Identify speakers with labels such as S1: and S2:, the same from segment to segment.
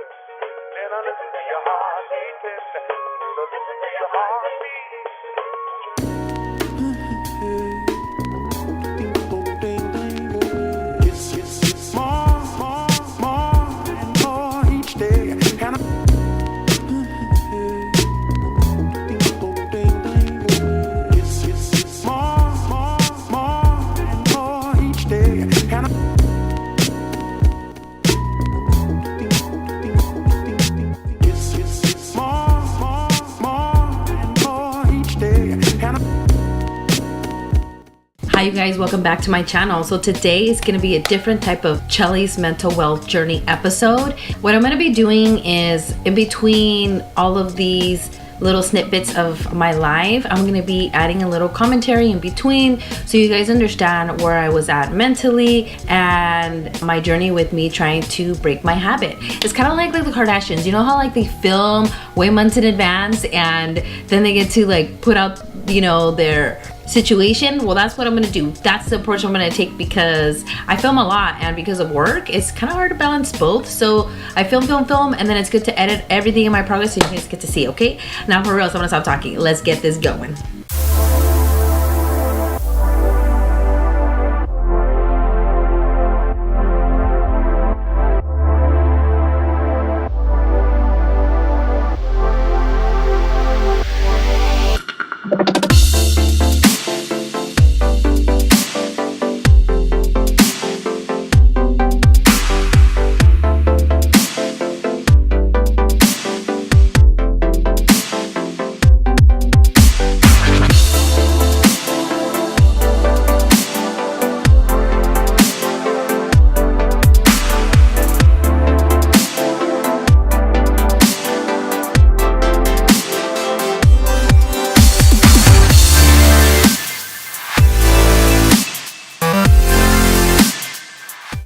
S1: And I listen to your heartbeat, listen to your heartbeat.
S2: Hi you guys, welcome back to my channel. So today is going to be a different type of Chelly's mental wealth journey episode. What I'm going to be doing is, in between all of these little snippets of my life, I'm going to be adding a little commentary in between so you guys understand where I was at mentally and my journey with me trying to break my habit. It's kind of like the Kardashians. You know how like they film way months in advance and then they get to like put out, you know, their situation? Well, that's what I'm gonna do. That's the approach I'm gonna take because I film a lot, and because of work it's kind of hard to balance both. So I film, and then it's good to edit everything in my progress so you guys get to see. Okay, now for real, so I'm gonna stop talking. Let's get this going.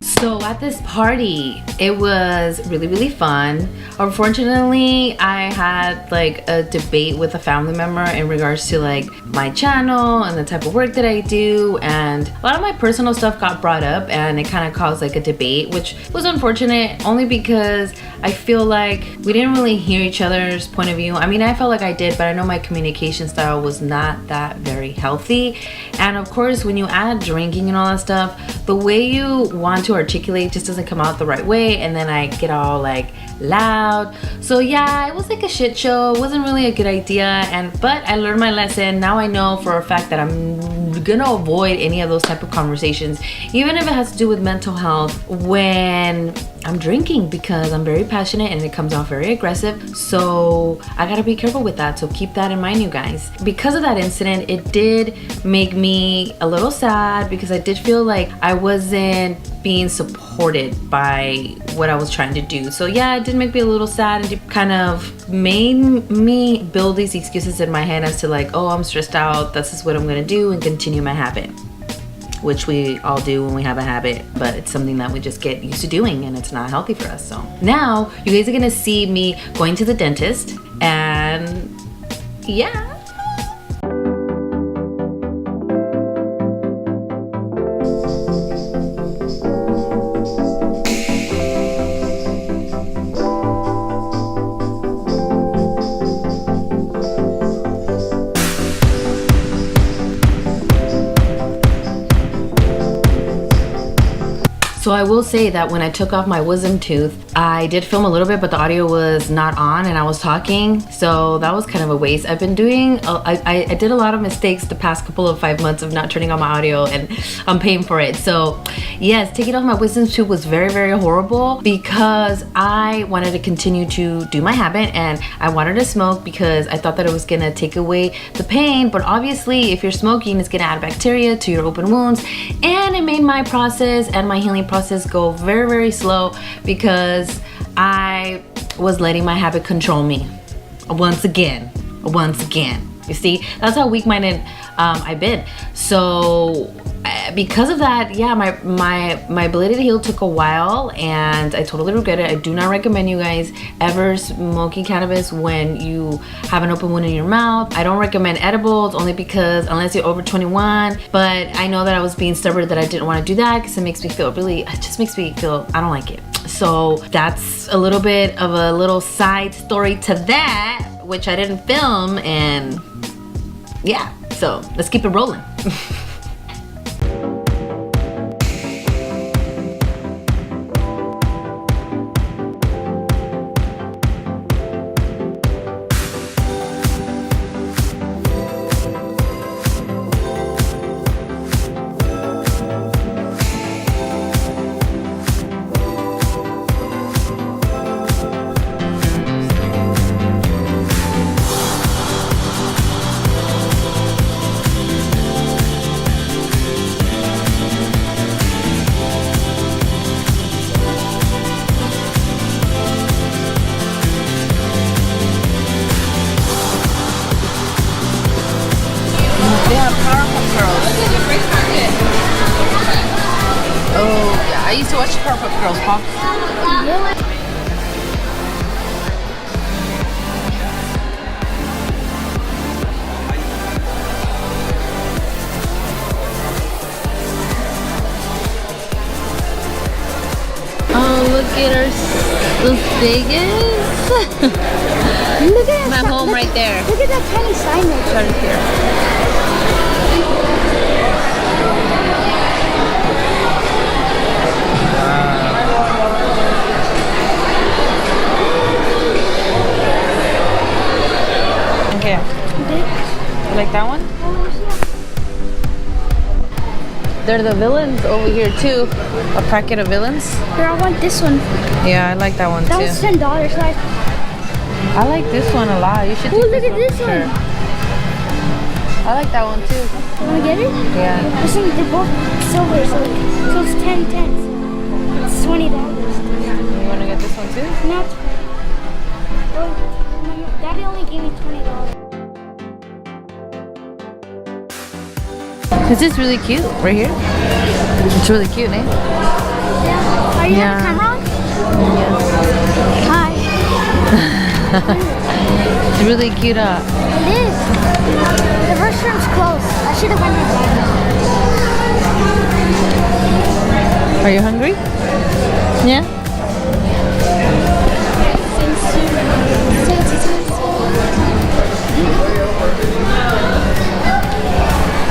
S2: So at this party, it was really fun. Unfortunately, I had like a debate with a family member in regards to like my channel and the type of work that I do, and a lot of my personal stuff got brought up and it kind of caused like a debate, which was unfortunate only because I feel like we didn't really hear each other's point of view. I mean, I felt like I did, but I know my communication style was not that very healthy. And of course, when you add drinking and all that stuff, the way you want to articulate just doesn't come out the right way, and then I get all like loud. So yeah, it was like a shit show. It wasn't really a good idea, but I learned my lesson. Now I know for a fact that I'm gonna avoid any of those type of conversations, even if it has to do with mental health, when I'm drinking, because I'm very passionate and it comes off very aggressive. So I gotta be careful with that. So keep that in mind, you guys. Because of that incident, it did make me a little sad because I did feel like I wasn't being supported by what I was trying to do. So yeah, it did make me a little sad, and it kind of made me build these excuses in my head as to like, oh, I'm stressed out, this is what I'm gonna do, and continue my habit, which we all do when we have a habit, but it's something that we just get used to doing and it's not healthy for us. So now you guys are gonna see me going to the dentist, and yeah. So I will say that when I took off my wisdom tooth, I did film a little bit, but the audio was not on and I was talking. So that was kind of a waste. I've been doing, I did a lot of mistakes the past couple of 5 months of not turning on my audio, and I'm paying for it. So yes, taking off my wisdom tooth was very horrible because I wanted to continue to do my habit, and I wanted to smoke because I thought that it was gonna take away the pain. But obviously if you're smoking, it's gonna add bacteria to your open wounds, and it made my process and my healing process go very slow because I was letting my habit control me once again. You see, that's how weak-minded I've been. So because of that, yeah, my ability to heal took a while, and I totally regret it. I do not recommend you guys ever smoking cannabis when you have an open wound in your mouth. I don't recommend edibles, only because unless you're over 21, but I know that I was being stubborn that I didn't want to do that because it just makes me feel, I don't like it. So that's a little bit of a little side story to that, which I didn't film, and yeah, so let's keep it rolling. Oh yeah, I used to watch Powerpuff Girls, Pop. Oh, look at our Vegas.
S3: Look at
S2: My home right there.
S3: Look at that tiny sign there.
S2: Right here. Okay. You like that one? They're the villains over here too. A packet of villains.
S3: Here, I want this one.
S2: Yeah, I like that one
S3: That
S2: too.
S3: was $10. Like,
S2: I like this one a lot. You should.
S3: oh,
S2: take
S3: look at this
S2: for
S3: one.
S2: sure. I like that one too.
S3: You wanna get it?
S2: Yeah.
S3: I think they're both silver, so it's 10 cents. It's $20.
S2: You wanna get this one too?
S3: Not. Oh, Daddy only gave me $20.
S2: This is really cute right here. It's really cute, eh?
S3: Yeah. Are you
S2: Yeah.
S3: on the camera?
S2: Yes.
S3: Hi.
S2: It's really cute.
S3: It is. The restroom's closed. I should have went inside.
S2: Are you hungry? Yeah.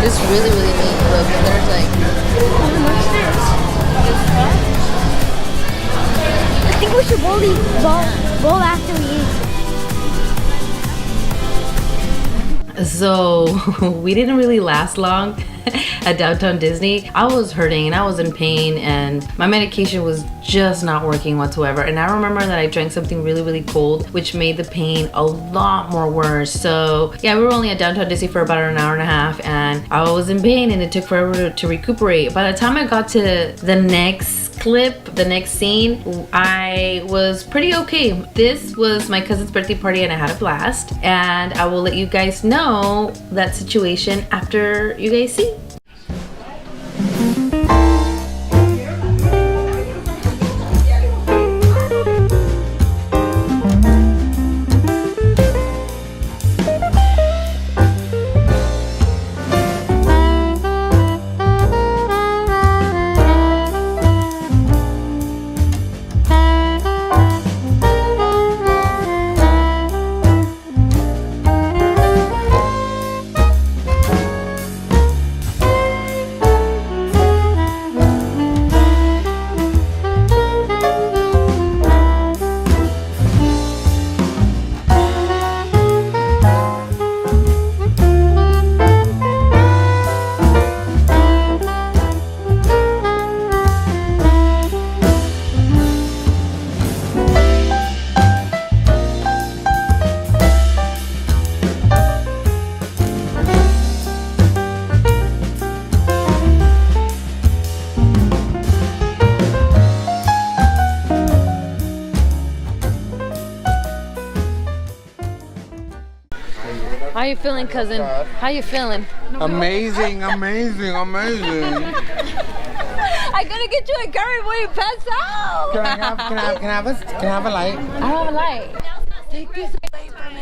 S2: It's really, really neat. Look, there's like.
S3: I think we should bowl after we eat.
S2: So we didn't really last long at Downtown Disney. I was hurting and I was in pain and my medication was just not working whatsoever. And I remember that I drank something really, really cold, which made the pain a lot more worse. So yeah, we were only at Downtown Disney for about an hour and a half and I was in pain and it took forever to recuperate. By the time I got to the next clip, the next scene, I was pretty okay. This was my cousin's birthday party and I had a blast, and I will let you guys know that situation after you guys see. How you feeling, cousin? How you feeling?
S4: Amazing, amazing, amazing.
S2: I'm gonna get you a curry when you pass out.
S4: Can I have a light?
S2: I don't have a light. Take this away from me.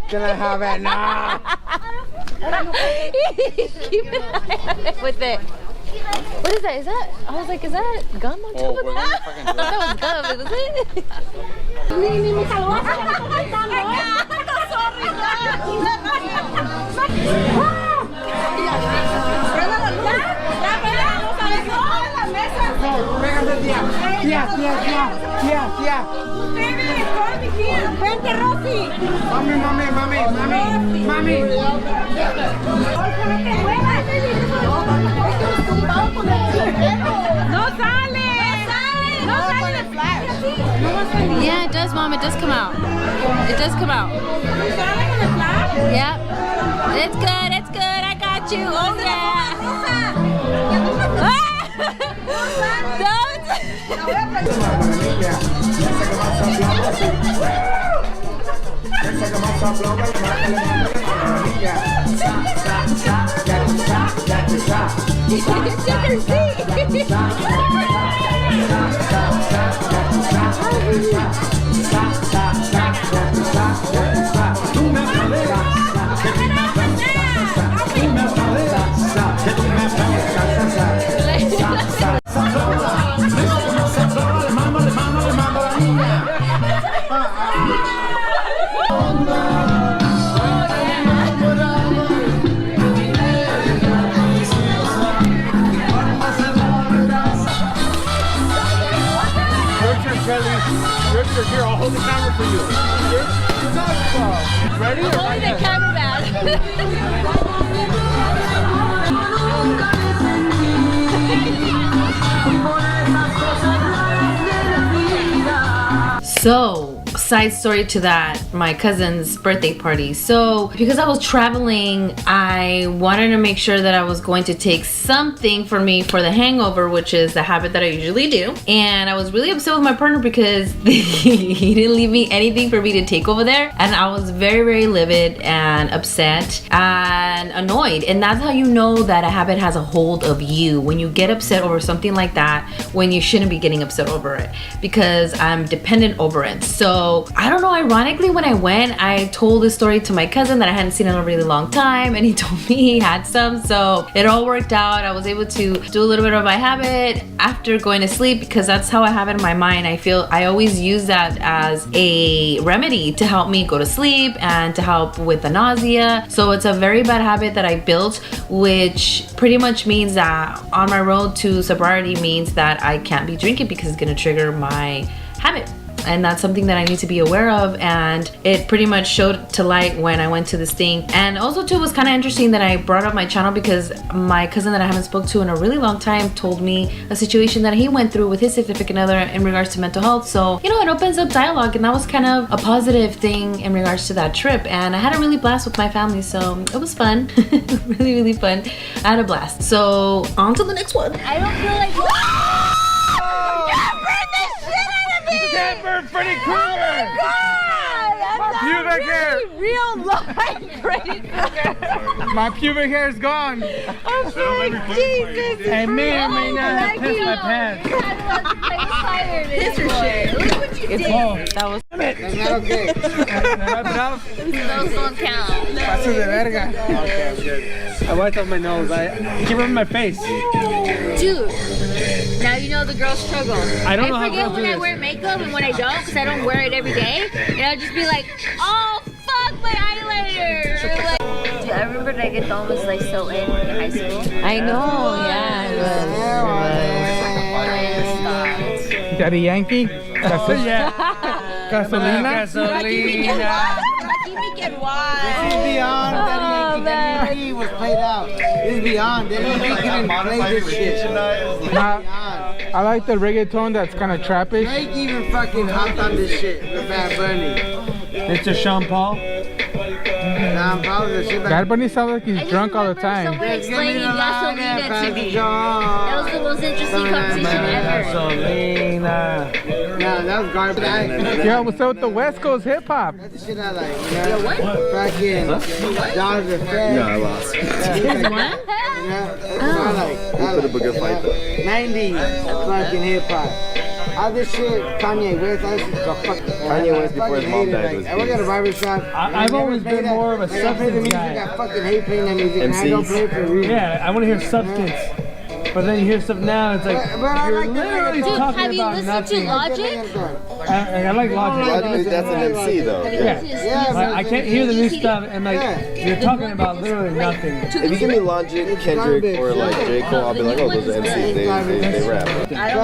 S4: Can I have it now?
S2: Keep it with it. What is that? Is that? I was like, is that gum on top of that? I thought that was gum. Is it?
S3: Vente, Rosy.
S4: Mami.
S3: No sale. No sale.
S2: Yeah, it does, Mom. It does come out. It does come out. Yep. It's good. It's good. I got you. Oh, yeah.
S4: Here, I'll hold the camera for you. Ready?
S2: Holding the camera back. So, side story to that, my cousin's birthday party. So, because I was traveling, I wanted to make sure that I was going to take something for me for the hangover, which is the habit that I usually do. And I was really upset with my partner because he didn't leave me anything for me to take over there. And I was very, very livid and upset and annoyed. And that's how you know that a habit has a hold of you, when you get upset over something like that, when you shouldn't be getting upset over it, because I'm dependent over it. So I don't know, ironically, when I went, I told this story to my cousin that I hadn't seen in a really long time, and he told me he had some, so it all worked out. I was able to do a little bit of my habit after going to sleep, because that's how I have it in my mind. I feel I always use that as a remedy to help me go to sleep and to help with the nausea. So it's a very bad habit that I built, which pretty much means that on my road to sobriety means that I can't be drinking because it's gonna trigger my habit. And that's something that I need to be aware of, and it pretty much showed to light when I went to this thing. And also too, it was kind of interesting that I brought up my channel because my cousin that I haven't spoke to in a really long time told me a situation that he went through with his significant other in regards to mental health. So, you know, it opens up dialogue, and that was kind of a positive thing in regards to that trip. And I had a really blast with my family, so it was fun. Really, really fun. I had a blast. So on to the next one.
S3: I don't feel like.
S4: Denver, Freddy Krueger! My pubic hair!
S2: Real life Freddy Krueger.
S4: My pubic hair is gone!
S2: I'm sorry, Jesus!
S4: I may or may not have pissed my pants.
S2: Piss or shit? Look what you did. That was.
S4: That's not okay.
S2: Those don't count.
S4: Paso de verga. Okay, I'm good. I wiped off my nose. I keep rubbing my face.
S3: Dude, now you know the girl struggle.
S4: I don't know how
S3: I forget
S4: girls
S3: when
S4: do
S3: I
S4: this.
S3: wear makeup and when I don't, because I don't wear it every day. And I'll just be like, oh, fuck my eyeliner. Or like, dude, I remember reggaeton was like so in high school.
S2: I know, yeah.
S4: Daddy Yankee? Yeah. Gasolina? Gasolina.
S3: Keep me get wild.
S5: This is beyond Daddy Yankee. Daddy Yankee was played out. This is beyond. Daddy Yankee couldn't play this shit. Beyond.
S4: I like the reggaeton that's kind of trappish.
S5: Drake even fucking hopped on this shit with Bad Bunny.
S4: It's a Sean Paul.
S5: Nah, I'm proud of this shit.
S4: Bad Bunny sounds like he's
S3: I just
S4: drunk all the
S3: remember
S4: time.
S3: someone
S5: Let's give me
S3: explaining
S5: the line
S3: gasolina
S5: and
S3: to
S5: pass
S3: me.
S5: it on.
S3: That was the most interesting conversation ever.
S4: Gasolina.
S5: Nah, that was garbage.
S4: Yo, what's up with the West Coast hip hop?
S5: That's the shit I like. Yo, what? Fucking Dollars of Fed.
S6: No, I lost.
S5: What? That's what I like.
S6: Put up a good fight though.
S5: 90s fucking hip hop. All this shit, Kanye West, all this shit, go fuck.
S6: Kanye West before his mom died was
S5: I work at a barbershop.
S4: I've always been more of a
S5: I play the
S4: substance
S5: music,
S4: guy.
S5: I fucking hate playing that music, and I don't
S6: MCs.
S5: play it for a reason.
S4: Yeah, I want to hear Substance. But then you hear stuff now, it's like
S5: But I
S4: you're
S5: like the
S4: literally
S5: reggaeton.
S4: talking
S3: Have you
S4: about
S3: listened to
S4: nothing.
S3: Logic?
S4: I like Logic.
S6: Logic, that's an MC though.
S4: Yeah.
S5: Yeah,
S4: Like, I can't hear the new stuff, and like you're talking about literally nothing.
S6: If you give me Logic, Kendrick, or like J. Cole, I'll be like, oh, those are MCs. They rap.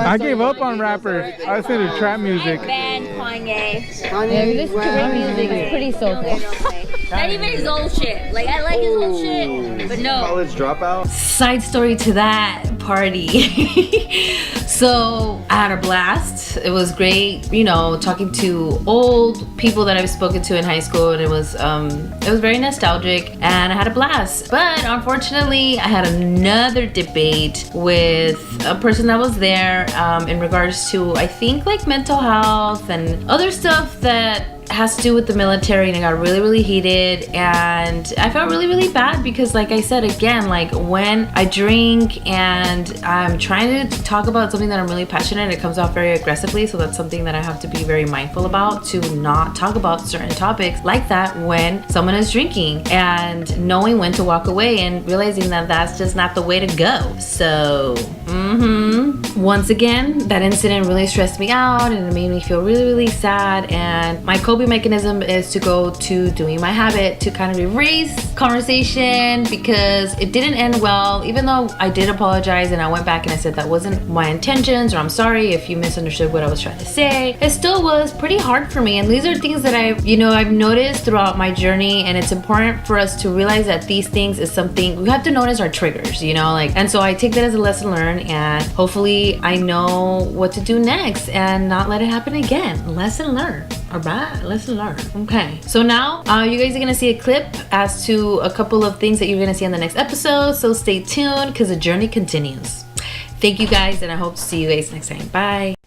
S4: I gave up on rappers. I listen to trap music.
S3: Ban Kanye.
S5: Kanye,
S3: This Korean music is pretty soulful. Not even his old shit. Like, I like his old shit, but no.
S6: College dropout.
S2: Side story to that party. So I had a blast. It was great, you know, talking to old people that I've spoken to in high school, and it was very nostalgic, and I had a blast. But unfortunately, I had another debate with a person that was there in regards to, I think, like mental health and other stuff that has to do with the military, and it got really, really heated, and I felt really, really bad because, like I said again, like when I drink and I'm trying to talk about something that I'm really passionate, it comes off very aggressively. So that's something that I have to be very mindful about, to not talk about certain topics like that when someone is drinking, and knowing when to walk away and realizing that that's just not the way to go. So once again, that incident really stressed me out, and it made me feel really, really sad, and my coping mechanism is to go to doing my habit to kind of erase conversation, because it didn't end well. Even though I did apologize and I went back and I said that wasn't my intentions, or I'm sorry if you misunderstood what I was trying to say, it still was pretty hard for me. And these are things that I've noticed throughout my journey, and it's important for us to realize that these things is something we have to notice our triggers, you know, like, and so I take that as a lesson learned, and hopefully I know what to do next and not let it happen again. Lesson learned. All right, lesson learned. Okay, so now you guys are gonna see a clip as to a couple of things that you're gonna see in the next episode, so stay tuned because the journey continues. Thank you guys, and I hope to see you guys next time. Bye.